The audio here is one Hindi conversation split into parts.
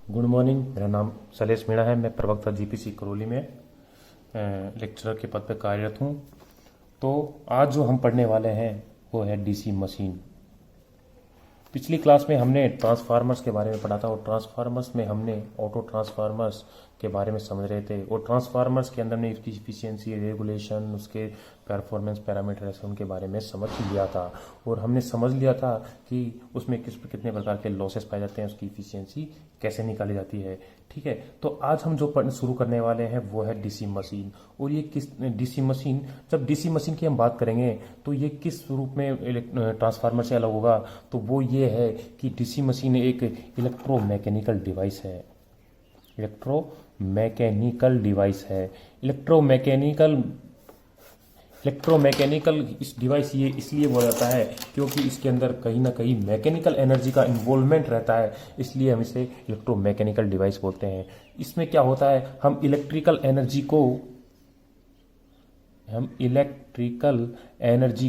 Good morning. मेरा नाम शैलेश मीणा है। मैं प्रवक्ता जीपीसी करौली में लेक्चरर के पद पर कार्यरत हूँ। तो आज जो हम पढ़ने वाले हैं वो है डीसी मशीन। पिछली क्लास में हमने ट्रांसफार्मर्स के बारे में पढ़ा था और ट्रांसफार्मर्स में हमने ऑटो ट्रांसफार्मर्स के बारे में समझ रहे थे और ट्रांसफार्मर्स के अंदर ने उसकी इफिशियंसी, रेगुलेशन, उसके परफॉर्मेंस पैरामीटर्स उनके बारे में समझ लिया था और हमने समझ लिया था कि उसमें कितने प्रकार के लॉसेस पाए जाते हैं, उसकी इफिशियंसी कैसे निकाली जाती है। ठीक है, तो आज हम जो पढ़ना शुरू करने वाले हैं वो है डीसी मशीन। और ये किस डीसी मशीन, जब डीसी मशीन की हम बात करेंगे तो ये किस रूप में ट्रांसफार्मर से अलग होगा, तो वो ये है कि डीसी मशीन एक इलेक्ट्रोमैकेनिकल डिवाइस है। इलेक्ट्रोमैकेनिकल डिवाइस है। इलेक्ट्रोमैकेनिकल इलेक्ट्रोमैकेनिकल इस डिवाइस ये इसलिए बोला जाता है क्योंकि इसके अंदर कहीं ना कहीं मैकेनिकल एनर्जी का इन्वॉल्वमेंट रहता है, इसलिए हम इसे इलेक्ट्रोमैकेनिकल डिवाइस बोलते हैं। इसमें क्या होता है, हम इलेक्ट्रिकल एनर्जी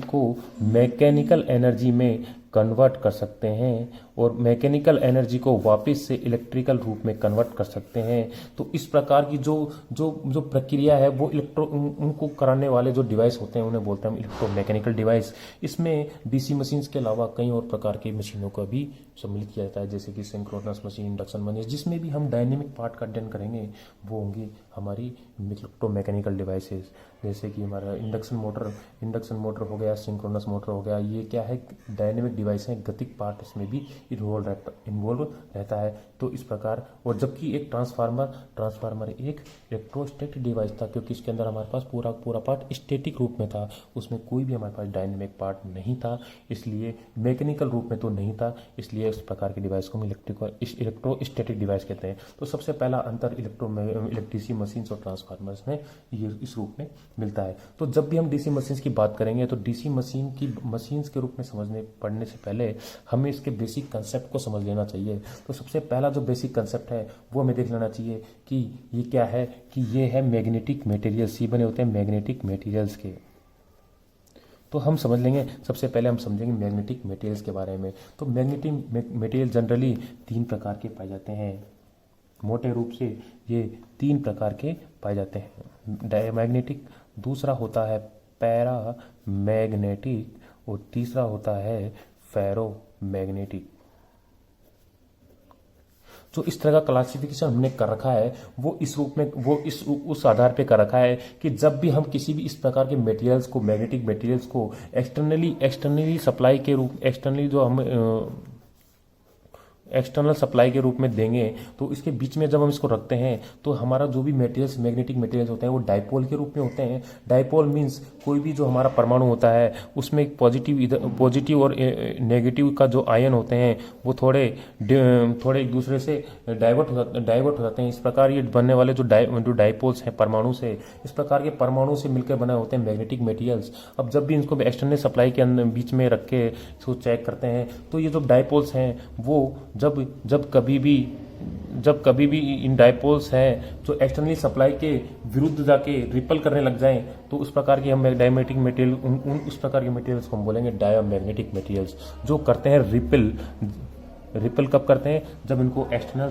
को मैकेनिकल एनर्जी में कन्वर्ट कर सकते हैं और मैकेनिकल एनर्जी को वापस से इलेक्ट्रिकल रूप में कन्वर्ट कर सकते हैं। तो इस प्रकार की जो जो जो प्रक्रिया है वो उनको कराने वाले जो डिवाइस होते हैं उन्हें बोलते हैं इलेक्ट्रोमैकेनिकल डिवाइस। इसमें डीसी मशीन्स के अलावा कई और प्रकार की मशीनों का भी सम्मिलित किया जाता है, जैसे कि सिंक्रोनस मशीन, इंडक्शन मशीन। जिसमें भी हम डायनेमिक पार्ट का अध्ययन करेंगे वो होंगी हमारी इलेक्ट्रोमैकेनिकल डिवाइसेस। जैसे कि हमारा इंडक्शन मोटर हो गया, सिंक्रोनस मोटर हो गया, ये क्या है, डायनेमिक डिवाइस है, गतिक पार्ट इसमें भी इन्वॉल्व रहता है। तो इस प्रकार, और जबकि एक ट्रांसफार्मर एक इलेक्ट्रोस्टैटिक डिवाइस था क्योंकि इसके अंदर हमारे पास पूरा पार्ट स्टैटिक रूप में था, उसमें कोई भी हमारे पास डायनेमिक पार्ट नहीं था, इसलिए मैकेनिकल रूप में तो नहीं था, इसलिए इस प्रकार के डिवाइस को हम इलेक्ट्रोस्टैटिक डिवाइस कहते हैं। तो सबसे पहला अंतर इलेक्ट्रिसी मशीन्स और ट्रांसफार्मर्स में ये इस रूप में मिलता है। तो जब भी हम डीसी मशीन्स की बात करेंगे तो डीसी मशीन्स के रूप में पढ़ने से पहले हमें इसके बेसिक कंसेप्ट को समझ लेना चाहिए। तो सबसे पहला जो बेसिक कंसेप्ट है वो हमें देख लेना चाहिए कि ये क्या है, कि ये है मैग्नेटिक मटेरियल्स। ये बने होते हैं मैग्नेटिक मटेरियल्स के। तो हम समझ लेंगे, सबसे पहले हम समझेंगे मैग्नेटिक मटेरियल्स के बारे में। तो मैग्नेटिक मटेरियल जनरली 3 प्रकार के पाए जाते हैं। मोटे रूप से ये 3 प्रकार के पाए जाते हैं। डायमैग्नेटिक, दूसरा होता है पैरा मैग्नेटिक और तीसरा होता है फेरो मैग्नेटिक। जो इस तरह का क्लासिफिकेशन हमने कर रखा है वो इस रूप में, वो इस उस आधार पे कर रखा है कि जब भी हम किसी भी इस प्रकार के मटेरियल्स को, मैग्नेटिक मटेरियल्स को एक्सटर्नली सप्लाई के रूप, एक्सटर्नली जो हम एक्सटर्नल सप्लाई के रूप में देंगे, तो इसके बीच में जब हम इसको रखते हैं तो हमारा जो भी मटेरियल्स, मैग्नेटिक मटेरियल्स होते हैं वो डाइपोल के रूप में होते हैं। डाइपोल मीन्स कोई भी जो हमारा परमाणु होता है उसमें पॉजिटिव और नेगेटिव का जो आयन होते हैं वो थोड़े एक दूसरे से डाइवर्ट हो जाते हैं। इस प्रकार ये बनने वाले जो डाइपोल्स हैं परमाणु से, इस प्रकार के परमाणु से मिलकर बने होते हैं मैग्नेटिक मटेरियल्स। अब जब भी इनको एक्सटर्नल सप्लाई के बीच में रख के इसको चेक करते हैं तो ये जो डाइपोल्स हैं वो जब कभी भी इन डाइपोल्स हैं जो एक्सटर्नली सप्लाई के विरुद्ध जाके रिपल करने लग जाएं, तो उस प्रकार की हम डायमैग्नेटिक मटेरियल, उस प्रकार के मटेरियल्स को हम बोलेंगे डायमैग्नेटिक मटेरियल्स, जो करते हैं रिपल कब करते हैं, जब इनको एक्सटर्नल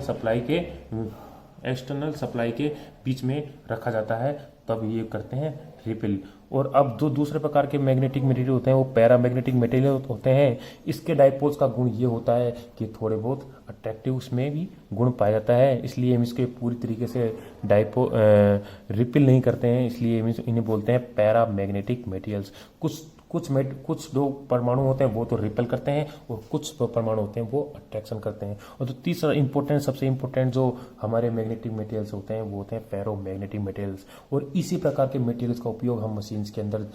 सप्लाई के बीच में रखा जाता है तब ये करते हैं रिपेल। और अब जो दूसरे प्रकार के मैग्नेटिक मटेरियल होते हैं वो पैरामैग्नेटिक मटेरियल होते हैं। इसके डाइपोल्स का गुण ये होता है कि थोड़े बहुत अट्रैक्टिव उसमें भी गुण पाया जाता है, इसलिए हम इसके पूरी तरीके से रिपेल नहीं करते हैं, इसलिए हम इन्हें बोलते हैं पैरामैग्नेटिक मटेरियल्स। कुछ जो परमाणु होते हैं वो तो रिपेल करते हैं और कुछ परमाणु होते हैं वो अट्रैक्शन करते हैं। और जो तीसरा सबसे इंपॉर्टेंट जो हमारे मैग्नेटिक मटेरियल्स होते हैं वो होते हैं फेरो मैग्नेटिक मटेरियल्स। और इसी प्रकार के मटेरियल्स का उपयोग हम मशीन्स के अंदर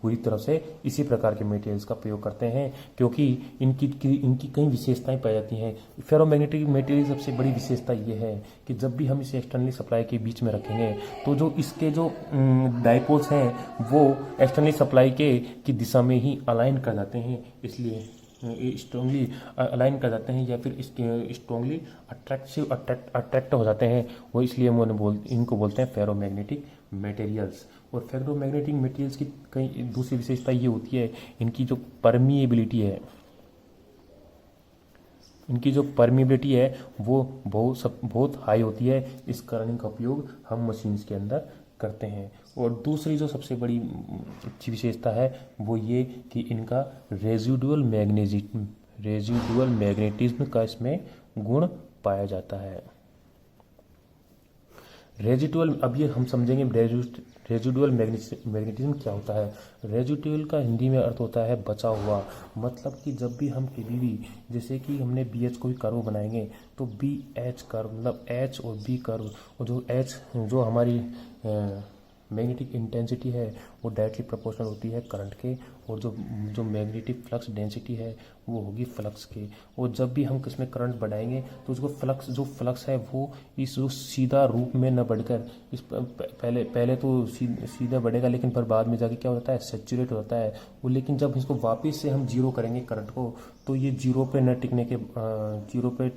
पूरी तरह से इसी प्रकार के मटेरियल्स का प्रयोग करते हैं क्योंकि इनकी कई विशेषताएं पाई जाती हैं। फेरोमैग्नेटिक मटेरियल सबसे बड़ी विशेषता ये है कि जब भी हम इसे एक्सटर्नली सप्लाई के बीच में रखेंगे तो जो इसके जो डाइपोल्स हैं वो एक्सटर्नली सप्लाई की दिशा में ही अलाइन कर जाते हैं, इसलिए स्ट्रांगली अलाइन कर जाते हैं या फिर स्ट्रांगली अट्रैक्ट हो जाते हैं, वो इसलिए इनको बोलते हैं फेरोमैग्नेटिक मटेरियल्स। और फेरोमैग्नेटिक मटेरियल्स की कई दूसरी विशेषता ये होती है, इनकी जो परमिएबिलिटी है, इनकी जो परमिबिलिटी है वो बहुत हाई होती है। इस कारण इनका उपयोग हम मशीन्स के अंदर करते हैं। और दूसरी जो सबसे बड़ी अच्छी विशेषता है वो ये कि इनका रेजिडुअल मैग्नेटिज्म का इसमें गुण पाया जाता है। रेजिडुअल, अब ये हम समझेंगे रेजिडुअल मैग्नेटिज्म क्या होता है। रेजिडुअल का हिंदी में अर्थ होता है बचा हुआ। मतलब कि जब भी हम कभी भी, जैसे कि हमने बी एच कोई कर्व बनाएंगे तो बी एच कर्व मतलब एच और बी कर्व, और जो एच जो हमारी मैग्नेटिक इंटेंसिटी है वो डायरेक्टली प्रोपोर्शनल होती है करंट के, और जो मैग्नेटिक फ्लक्स डेंसिटी है वो होगी फ्लक्स के। और जब भी हम किसमें करंट बढ़ाएंगे तो उसको फ्लक्स है वो इस जो सीधा रूप में न बढ़कर इस पहले तो सीधा बढ़ेगा, लेकिन पर बाद में जाके क्या होता है, सेचुरेट होता है वो। लेकिन जब इसको वापस से हम जीरो करेंगे करंट को, तो ये जीरो पे न टिकने के जीरो पे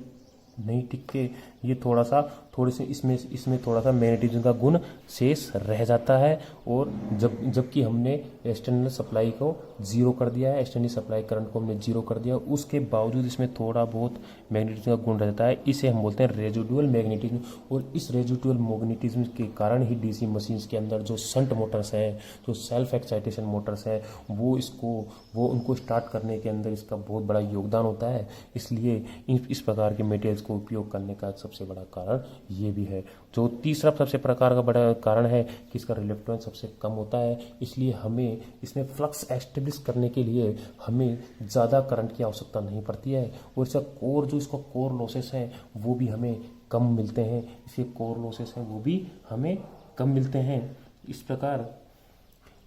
नहीं टिक के ये थोड़े से इसमें थोड़ा सा मैग्नेटिज्म का गुण शेष रह जाता है। और जबकि हमने एक्सटर्नल सप्लाई को जीरो कर दिया है, एक्सटर्नल सप्लाई करंट को हमने जीरो कर दिया, उसके बावजूद इसमें थोड़ा बहुत मैग्नेटिज्म का गुण रहता है। इसे हम बोलते हैं रेजिडुअल मैग्नेटिज्म। और इस रेजिडुअल मैग्नेटिज्म के कारण ही डीसी मशीन्स के अंदर जो शंट मोटर्स हैं, जो सेल्फ एक्साइटेशन मोटर्स हैं, वो उनको स्टार्ट करने के अंदर इसका बहुत बड़ा योगदान होता है। इसलिए इस प्रकार के मटेरियल्स को उपयोग करने का सबसे बड़ा कारण ये भी है। जो तीसरा सबसे प्रकार का बड़ा कारण है कि इसका रिलक्टेंस सबसे कम होता है। इसलिए हमें इसमें फ्लक्स एस्टेब्लिश करने के लिए हमें ज़्यादा करंट की आवश्यकता नहीं पड़ती है। और इसका कोर लॉसेस हैं वो भी हमें कम मिलते हैं। इसके कोर लॉसेस हैं वो भी हमें कम मिलते हैं। इस प्रकार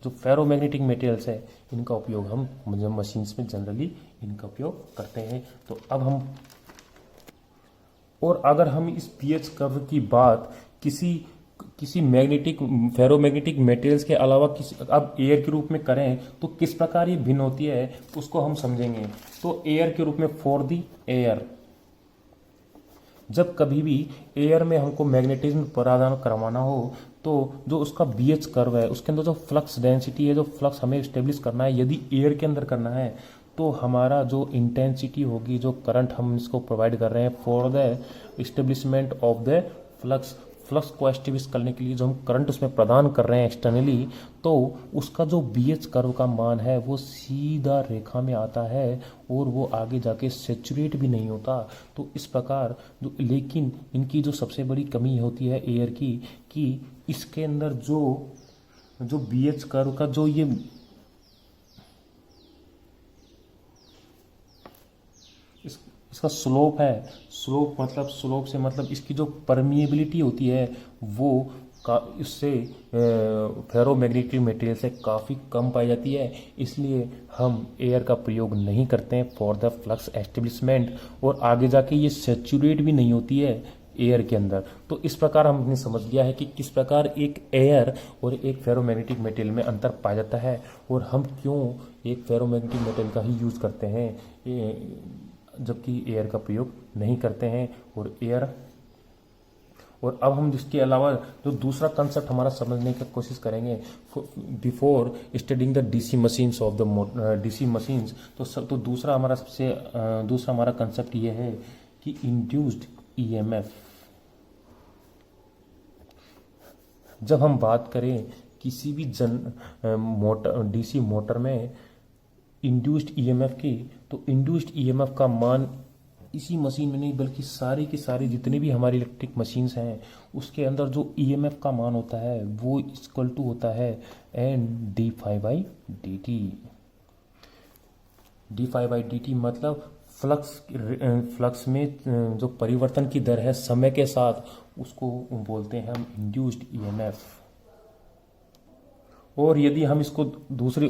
जो फेरोमैग्नेटिक मटेरियल्स है इनका उपयोग हम मशीन्स में जनरली इनका उपयोग करते हैं। तो अब हम, और अगर हम इस पीएच कर्व की बात किसी फेरोमैग्नेटिक मटेरियल्स के अलावा अब एयर के रूप में करें तो किस प्रकार ये भिन्न होती है उसको हम समझेंगे। तो एयर के रूप में, फॉर दी एयर, जब कभी भी एयर में हमको मैग्नेटिज्म प्रदान करवाना हो तो जो उसका बीएच कर्व है उसके अंदर जो फ्लक्स डेंसिटी है, जो फ्लक्स हमें स्टेब्लिश करना है, यदि एयर के अंदर करना है तो हमारा जो इंटेंसिटी होगी, जो करंट हम इसको प्रोवाइड कर रहे हैं for the establishment of the flux को एस्टेब्लिश करने के लिए जो हम करंट उसमें प्रदान कर रहे हैं एक्सटर्नली, तो उसका जो बीएच कर्व का मान है वो सीधा रेखा में आता है और वो आगे जाके सेचुरेट भी नहीं होता। तो इस प्रकार लेकिन इनकी जो सबसे बड़ी कमी होती है एयर की, कि इसके अंदर जो बीएच कर्व का जो ये इसका स्लोप है, स्लोप से मतलब इसकी जो परमिएबिलिटी होती है वो इससे फेरोमैग्नेटिक मटेरियल से काफ़ी कम पाई जाती है। इसलिए हम एयर का प्रयोग नहीं करते हैं फॉर द फ्लक्स एस्टेब्लिशमेंट, और आगे जाके ये सेचुरेट भी नहीं होती है एयर के अंदर। तो इस प्रकार हमने समझ लिया है कि किस प्रकार एक एयर और एक फेरोमैग्नेटिक मटेरियल में अंतर पाया जाता है, और हम क्यों एक फेरोमैग्नेटिक मटेरियल का ही यूज़ करते हैं जबकि एयर का प्रयोग नहीं करते हैं। और अब हम इसके अलावा जो दूसरा कंसेप्ट हमारा समझने की कोशिश करेंगे before studying the DC machines of the DC machines, तो दूसरा हमारा कंसेप्ट ये है कि इंड्यूस्ड ईएमएफ। जब हम बात करें किसी भी डीसी मोटर में इंड्यूस्ड ईएमएफ की, तो इंड्यूस्ड ईएमएफ का मान इसी मशीन में नहीं बल्कि सारी की सारी जितनी भी हमारी इलेक्ट्रिक मशीन्स हैं उसके अंदर जो ईएमएफ का मान होता है वो इक्वल टू होता है N d phi by d t. D phi by d t मतलब फ्लक्स में जो परिवर्तन की दर है समय के साथ, उसको बोलते हैं हम इंड्यूस्ड ईएमएफ। और यदि हम इसको दूसरी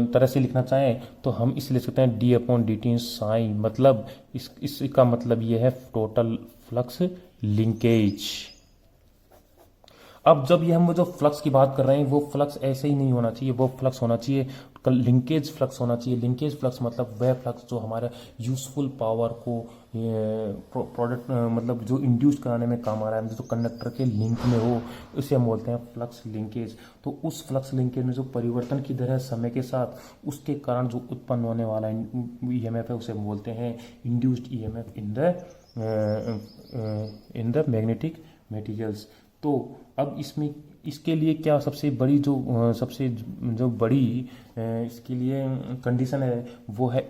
तरह से लिखना चाहें तो हम इसे लिख सकते हैं d upon d t sign, मतलब इसका मतलब ये है टोटल फ्लक्स लिंकेज। अब जब ये हम जो फ्लक्स की बात कर रहे हैं वो फ्लक्स ऐसे ही नहीं होना चाहिए, वो फ्लक्स होना चाहिए लिंकेज फ्लक्स होना चाहिए। लिंकेज फ्लक्स मतलब वह फ्लक्स जो हमारा यूजफुल पावर को प्रोडक्ट मतलब जो इंड्यूस कराने में काम आ रहा है, जो कंडक्टर के लिंक में हो, उसे हम बोलते हैं फ्लक्स लिंकेज। तो उस फ्लक्स लिंकेज में जो परिवर्तन की दर है समय के साथ, उसके कारण जो उत्पन्न होने वाला ईएमएफ है उसे हम बोलते हैं induced EMF in the magnetic materials. तो अब इसमें इसके लिए क्या सबसे बड़ी सबसे जो बड़ी इसके लिए कंडीशन है वो है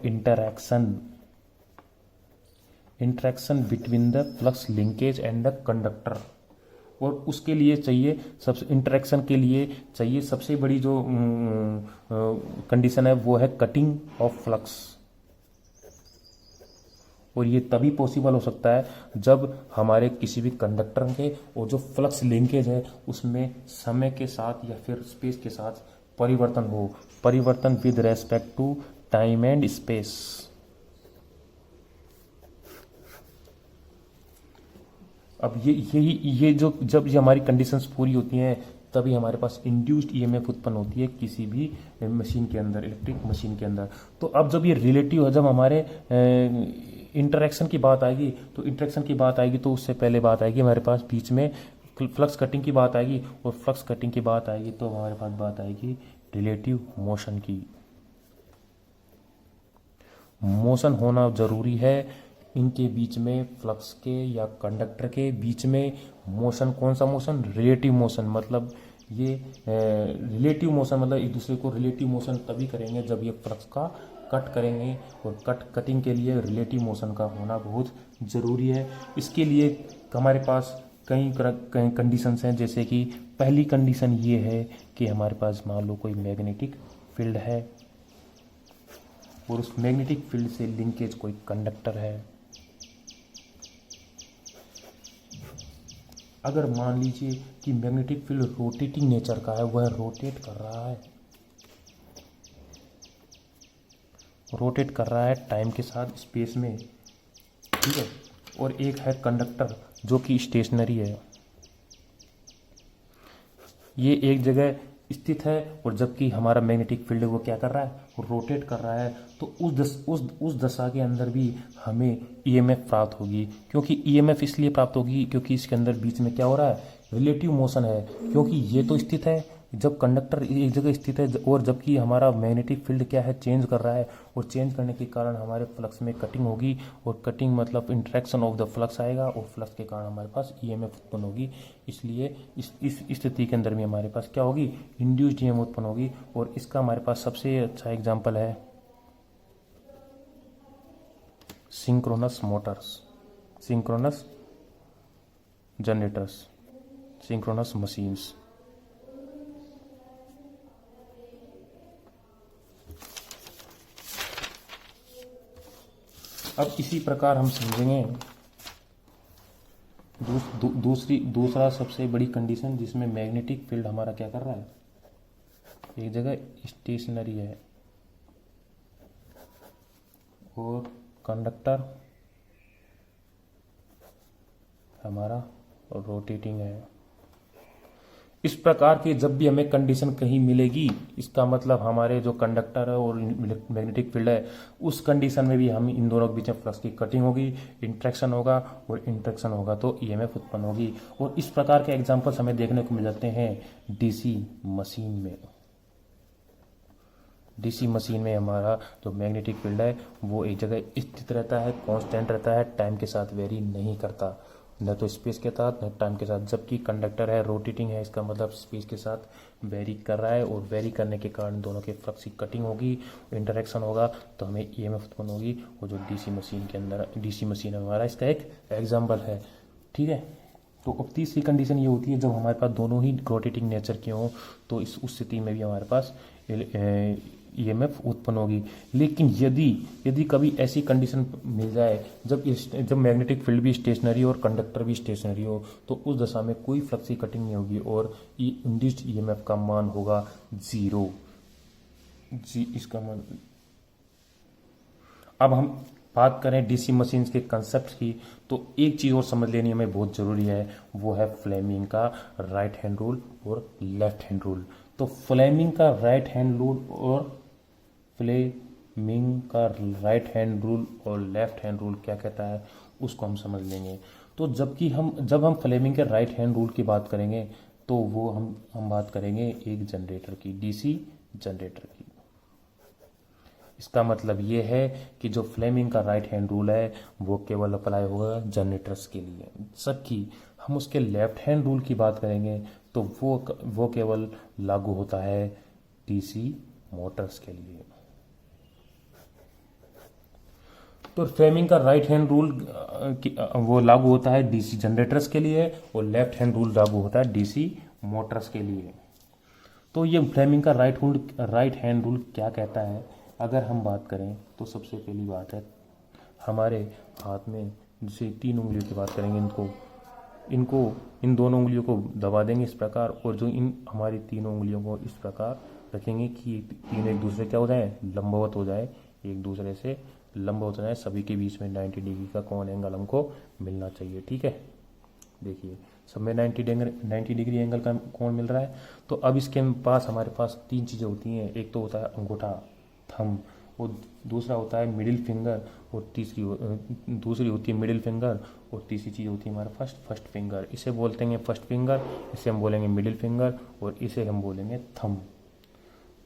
interaction between the flux linkage and the conductor. और उसके लिए चाहिए सबसे इंटरेक्शन के लिए चाहिए सबसे बड़ी जो कंडीशन है वो है कटिंग ऑफ फ्लक्स। और ये तभी पॉसिबल हो सकता है जब हमारे किसी भी कंडक्टर के और जो फ्लक्स लिंकेज है उसमें समय के साथ या फिर स्पेस के साथ परिवर्तन हो, परिवर्तन with respect to time and space. अब ये जो जब ये हमारी कंडीशंस पूरी होती हैं तभी हमारे पास इंड्यूस्ड ईएमएफ उत्पन्न होती है किसी भी मशीन के अंदर, इलेक्ट्रिक मशीन के अंदर। तो अब जब ये रिलेटिव है, जब हमारे इंटरेक्शन की बात आएगी तो उससे पहले बात आएगी हमारे पास बीच में फ्लक्स कटिंग की बात आएगी। और फ्लक्स कटिंग की बात आएगी तो हमारे पास बात आएगी रिलेटिव मोशन की। मोशन होना जरूरी है इनके बीच में, फ्लक्स के या कंडक्टर के बीच में। मोशन कौन सा मोशन? Relative motion. मतलब ये रिलेटिव मोशन मतलब एक दूसरे को रिलेटिव मोशन तभी करेंगे जब ये फ्लक्स का कट करेंगे। और कटिंग के लिए रिलेटिव मोशन का होना बहुत ज़रूरी है। इसके लिए हमारे पास कई कंडीशंस हैं, जैसे कि पहली कंडीशन ये है कि हमारे पास मान लो कोई मैग्नेटिक फील्ड है और उस मैग्नेटिक फील्ड से लिंकेज कोई कंडक्टर है। अगर मान लीजिए कि मैग्नेटिक फील्ड रोटेटिंग नेचर का है, वह रोटेट कर रहा है टाइम के साथ स्पेस में, ठीक है। और एक है कंडक्टर जो कि स्टेशनरी है, ये एक जगह स्थित है और जबकि हमारा मैग्नेटिक फील्ड वो क्या कर रहा है? रोटेट कर रहा है। तो उस दशा के अंदर भी हमें ईएमएफ प्राप्त होगी। क्योंकि ईएमएफ इसलिए प्राप्त होगी क्योंकि इसके अंदर बीच में क्या हो रहा है? रिलेटिव मोशन है। क्योंकि ये तो स्थित है जब कंडक्टर एक जगह स्थित है, और जबकि हमारा मैग्नेटिक फील्ड क्या है? चेंज कर रहा है। और चेंज करने के कारण हमारे फ्लक्स में कटिंग होगी, और कटिंग मतलब इंट्रैक्शन ऑफ द फ्लक्स आएगा, और फ्लक्स के कारण हमारे पास ईएमएफ उत्पन्न होगी। इसलिए इस स्थिति के अंदर भी हमारे पास क्या होगी? इंड्यूस्ड ईएमएफ उत्पन्न होगी। और इसका हमारे पास सबसे अच्छा एग्जाम्पल है synchronous Motors, synchronous generators, synchronous machines. अब इसी प्रकार हम समझेंगे दूसरा सबसे बड़ी कंडीशन जिसमें मैग्नेटिक फील्ड हमारा क्या कर रहा है? एक जगह स्टेशनरी है और कंडक्टर हमारा रोटेटिंग है। इस प्रकार की जब भी हमें कंडीशन कहीं मिलेगी, इसका मतलब हमारे जो कंडक्टर है और मैग्नेटिक फील्ड है, उस कंडीशन में भी हम इन दोनों के बीच में फ्लक्स की कटिंग होगी, इंट्रैक्शन होगा, और इंट्रैक्शन होगा तो ईएमएफ उत्पन्न होगी। और इस प्रकार के एग्जांपल्स हमें देखने को मिल जाते हैं डीसी मशीन में। डीसी मशीन में हमारा जो मैग्नेटिक फील्ड है वो एक जगह स्थित रहता है, कांस्टेंट रहता है, टाइम के साथ वेरी नहीं करता, न तो स्पेस के साथ न टाइम के साथ। जबकि कंडक्टर है, रोटेटिंग है, इसका मतलब स्पेस के साथ वेरी कर रहा है, और वेरी करने के कारण दोनों के फ्लक्स की कटिंग होगी, इंटरेक्शन होगा तो हमें ईएमएफ उत्पन्न होगी। और जो डीसी मशीन के अंदर डीसी मशीन है हमारा इसका एक एग्जाम्पल है, ठीक है। तो अब तीसरी कंडीशन ये होती है जब हमारे पास दोनों ही रोटेटिंग नेचर के हों, तो उस स्थिति में भी हमारे पास ईएमएफ उत्पन्न होगी। लेकिन यदि कभी ऐसी कंडीशन मिल जाए जब मैग्नेटिक फील्ड भी स्टेशनरी और कंडक्टर भी स्टेशनरी हो, तो उस दशा में कोई फ्लक्स की कटिंग नहीं होगी और इंड्यूस्ड ईएमएफ का मान होगा 0। इसका मान अब हम बात करें डीसी मशीन्स के कंसेप्ट की, तो एक चीज़ और समझ लेनी हमें बहुत ज़रूरी है, वो है फ्लेमिंग का राइट हैंड रूल और लेफ्ट हैंड रूल। तो फ्लेमिंग का राइट हैंड रूल और फ्लेमिंग का राइट हैंड रूल और लेफ्ट हैंड रूल क्या कहता है, उसको हम समझ लेंगे। तो जब हम फ्लेमिंग के राइट हैंड रूल की बात करेंगे, तो वो हम बात करेंगे एक जनरेटर की, डीसी जनरेटर की। इसका मतलब ये है कि जो फ्लेमिंग का राइट हैंड रूल है वो केवल अप्लाई होगा जनरेटर्स के लिए, जबकि हम उसके लेफ्ट हैंड रूल की बात करेंगे तो वो केवल लागू होता है डीसी मोटर्स के लिए। तो फ्लेमिंग का राइट हैंड रूल वो लागू होता है डीसी जनरेटर्स के लिए और लेफ्ट हैंड रूल लागू होता है डीसी मोटर्स के लिए। तो ये फ्लेमिंग का राइट हैंड रूल क्या कहता है, अगर हम बात करें तो सबसे पहली बात है हमारे हाथ में जैसे 3 उंगलियों की बात करेंगे, इन दोनों उंगलियों को दबा देंगे इस प्रकार, और जो इन हमारी 3 उंगलियों को इस प्रकार रखेंगे कि तीनों एक दूसरे क्या हो जाए, लंबवत हो जाए, एक दूसरे से लंबवत हो जाए, सभी के बीच में 90 डिग्री का कॉमन एंगल हमको मिलना चाहिए। ठीक है, देखिए सब में 90 डिग्री एंगल का कोण मिल रहा है। तो अब इसके पास हमारे पास 3 चीज़ें होती हैं, एक तो होता है अंगूठा थंब, और दूसरा होता है मिडिल फिंगर, और दूसरी होती है मिडिल फिंगर, और तीसरी चीज़ होती है हमारा फर्स्ट फिंगर। इसे बोलते हैं फर्स्ट फिंगर, इसे हम बोलेंगे मिडिल फिंगर, और इसे हम बोलेंगे थंब।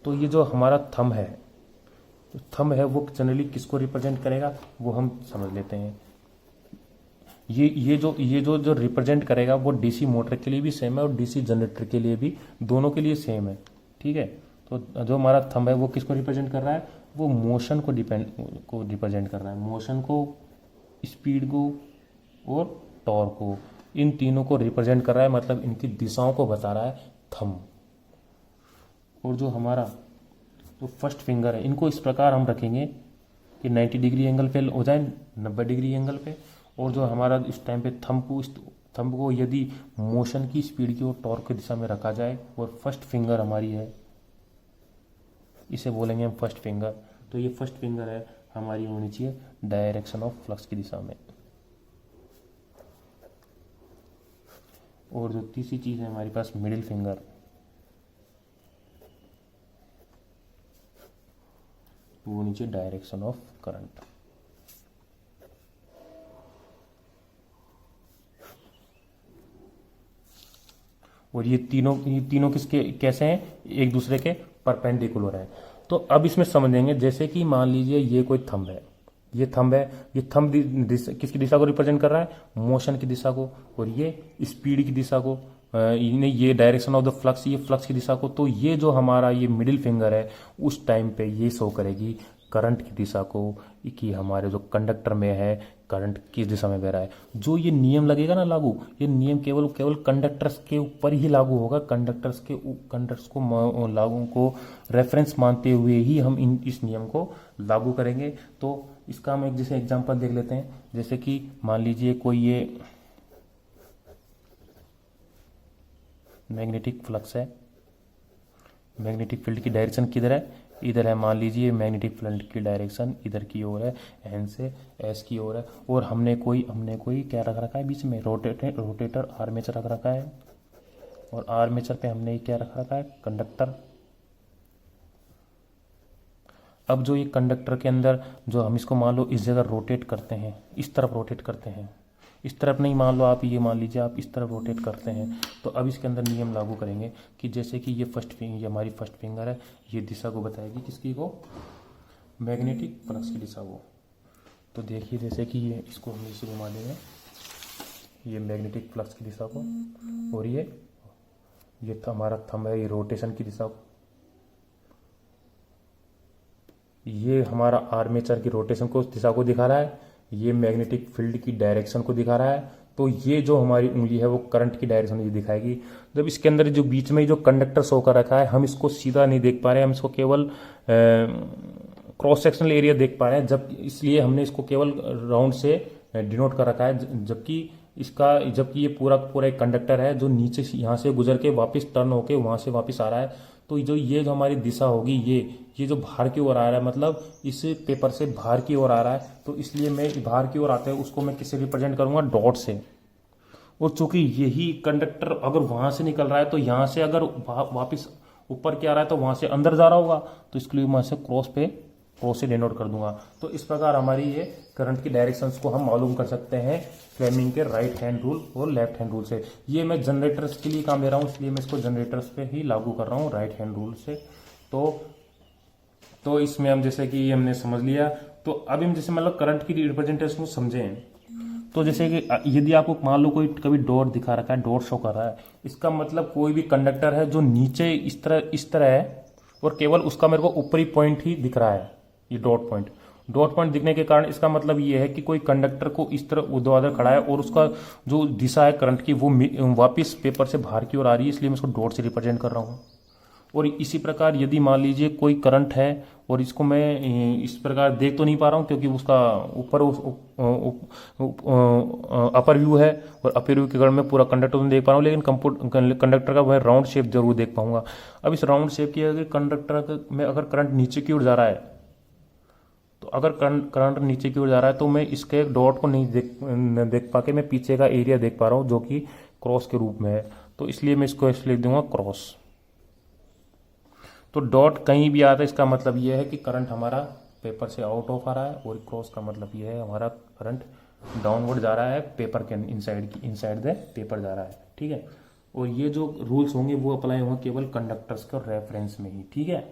तो ये जो हमारा थंब है वो जनरली किसको रिप्रेजेंट करेगा वो हम समझ लेते हैं। ये जो रिप्रेजेंट करेगा वो डीसी मोटर के लिए भी सेम है और डीसी जनरेटर के लिए भी, दोनों के लिए सेम है। ठीक है, तो जो हमारा थंब है वो किसको रिप्रेजेंट कर रहा है, वो मोशन को रिप्रेजेंट कर रहा है, मोशन को, स्पीड को और टॉर्क को, इन तीनों को रिप्रेजेंट कर रहा है, मतलब इनकी दिशाओं को बता रहा है थंब। और जो हमारा जो फर्स्ट फिंगर है, इनको इस प्रकार हम रखेंगे कि 90 डिग्री एंगल पे हो जाए, 90 डिग्री एंगल पे। और जो हमारा इस टाइम पे थंब को यदि मोशन की, स्पीड की और टॉर्क की दिशा में रखा जाए, और फर्स्ट फिंगर हमारी है, इसे बोलेंगे हम फर्स्ट फिंगर। तो ये फर्स्ट फिंगर है हमारी होनी चाहिए डायरेक्शन ऑफ फ्लक्स की दिशा में। और जो तीसरी चीज है हमारे पास मिडिल फिंगर, वो नीचे डायरेक्शन ऑफ करंट। और ये तीनों किसके कैसे हैं, एक दूसरे के परपेंडिकुलर है। तो अब इसमें समझेंगे, जैसे कि मान लीजिए ये कोई थंब है, ये थंब किसकी दिशा को रिप्रेजेंट कर रहा है, मोशन की दिशा को, और ये स्पीड की दिशा को, ये डायरेक्शन ऑफ द फ्लक्स, ये फ्लक्स की दिशा को। तो ये जो हमारा ये मिडिल फिंगर है उस टाइम पे ये शो करेगी करंट की दिशा को, कि हमारे जो कंडक्टर में है करंट किस दिशा में बह रहा है। जो ये नियम लगेगा ना लागू, ये नियम केवल कंडक्टर्स के ऊपर ही लागू होगा, कंडक्टर्स को लागू को रेफरेंस मानते हुए ही हम इस नियम को लागू करेंगे। तो इसका हम एक जैसे एग्जांपल देख लेते हैं, जैसे कि मान लीजिए कोई ये मैग्नेटिक फ्लक्स है, मैग्नेटिक फील्ड की डायरेक्शन किधर है, इधर है। मान लीजिए मैग्नेटिक फील्ड की डायरेक्शन इधर की ओर है, एन से एस की ओर है, और हमने कोई क्या रख रखा है बीच में, रोटेटर आर्मेचर रख रखा है, और आर्मेचर पे हमने क्या रख रखा है, कंडक्टर। अब जो ये कंडक्टर के अंदर जो हम इसको मान लो इस जगह रोटेट करते हैं, इस तरफ रोटेट करते हैं, इस तरफ नहीं, मान लो आप ये मान लीजिए आप इस तरफ रोटेट करते हैं, तो अब इसके अंदर नियम लागू करेंगे कि जैसे कि ये हमारी फर्स्ट फिंगर है, ये दिशा को बताएगी किसकी को, मैग्नेटिक फ्लक्स की दिशा को। तो देखिए जैसे कि ये इसको हम इसे घुमा देंगे, ये मैग्नेटिक फ्लक्स की दिशा को, और ये हमारा थंब है, ये रोटेशन की दिशा को, ये हमारा आर्मेचर की रोटेशन को दिशा को दिखा रहा है, ये मैग्नेटिक फील्ड की डायरेक्शन को दिखा रहा है। तो ये जो हमारी उंगली है वो करंट की डायरेक्शन ये दिखाएगी। जब इसके अंदर जो बीच में जो कंडक्टर शो कर रखा है, हम इसको सीधा नहीं देख पा रहे हैं, हम इसको केवल क्रॉस सेक्शनल एरिया देख पा रहे हैं, जब इसलिए हमने इसको केवल राउंड से डिनोट कर रखा है, जबकि इसका, जबकि ये पूरा पूरा एक कंडक्टर है जो नीचे यहाँ से गुजर के वापस टर्न होके वहाँ से वापस आ रहा है, तो जो हमारी दिशा होगी, ये जो बाहर की ओर आ रहा है, मतलब इस पेपर से बाहर की ओर आ रहा है, तो इसलिए मैं बाहर की ओर आते हैं उसको मैं किससे रिप्रेजेंट करूँगा, डॉट से। और चूंकि यही कंडक्टर अगर वहाँ से निकल रहा है तो यहाँ से अगर वापस ऊपर क्या आ रहा है तो वहाँ से अंदर जा रहा होगा, तो इसके लिए मैं इसे क्रॉस से डिनोट कर दूंगा। तो इस प्रकार हमारी ये करंट की डायरेक्शंस को हम मालूम कर सकते हैं फ्लेमिंग के राइट हैंड रूल और लेफ्ट हैंड रूल से। ये मैं जनरेटर्स के लिए काम ले रहा हूँ, इसलिए मैं इसको जनरेटर्स पे ही लागू कर रहा हूँ राइट हैंड रूल से। तो इसमें हम जैसे कि हमने समझ लिया, तो अभी हम जैसे मतलब करंट की रिप्रेजेंटेशन को समझें, तो जैसे कि यदि आपको मान लो कोई कभी डॉट दिखा रखा है, डॉट शो कर रहा है, इसका मतलब कोई भी कंडक्टर है जो नीचे इस तरह है और केवल उसका मेरे को ऊपरी पॉइंट ही दिख रहा है, ये डॉट पॉइंट दिखने के कारण इसका मतलब ये है कि कोई कंडक्टर को इस तरह ऊर्ध्वाधर खड़ा है और उसका जो दिशा है करंट की वो वापस पेपर से बाहर की ओर आ रही है, इसलिए मैं इसको डॉट से रिप्रेजेंट कर रहा हूँ। और इसी प्रकार यदि मान लीजिए कोई करंट है और इसको मैं इस प्रकार देख तो नहीं पा रहा हूँ क्योंकि उसका ऊपर अपर व्यू है, और अपर व्यू के कारण मैं पूरा कंडक्टर नहीं देख पा रहा हूँ, लेकिन कंडक्टर का वह राउंड शेप जरूर देख पाऊंगा। अब इस राउंड शेप की अगर कंडक्टर में अगर करंट नीचे की ओर जा रहा है, तो अगर करंट नीचे की ओर जा रहा है तो मैं इसके डॉट को नहीं देख पा के मैं पीछे का एरिया देख पा रहा हूँ जो कि क्रॉस के रूप में है, तो इसलिए मैं इसको लिख दूंगा क्रॉस। तो डॉट कहीं भी आता है इसका मतलब यह है कि करंट हमारा पेपर से आउट ऑफ आ रहा है, और क्रॉस का मतलब यह है हमारा करंट डाउनवर्ड जा रहा है, पेपर के इनसाइड द पेपर जा रहा है। ठीक है, और ये जो रूल्स होंगे वो अप्लाई होंगे केवल कंडक्टर्स के रेफरेंस में ही। ठीक है।